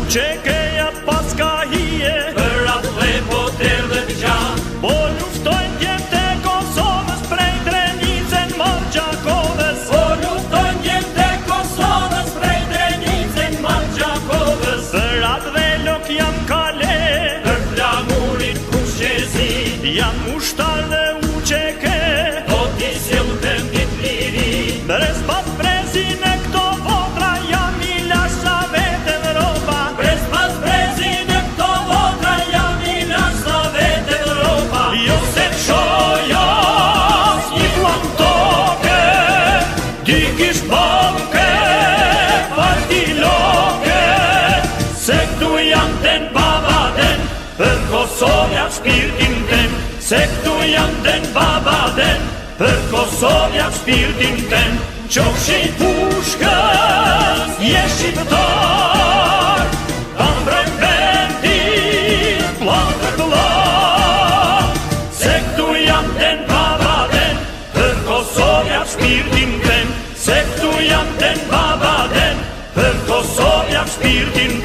Uçekeja pas ka hije për atë dhe poter dhe gjan. Po luftojnë djemtë e Kosovës prej Drenicën Margjakovës. Po luftojnë djemtë e Kosovës prej Drenicën Margjakovës. Për atë dhe lok jam kale, për flamurin kushezi, jam ushtar dhe uçeke, do t'i sjelltem dit liri. Brez pas brezin e këto votra jam i lasha vete Evropa. Brez pas brezin e këto votra jam i lasha vete Evropa. Jo se qoja një plan toke, dy kish banke, parti loke, se këtu janë ten babaden, për Kosovja shpirtin ten. Se këtu janë ten babaden, për Kosovja shpirtin ten. qofshin pushkës, je shqiptar, kam brem vendin, plan për plan. Se këtu janë ten babaden, për Kosovja shpirtin ten. Se këtu janë ten babaden, për Kosovja shpirtin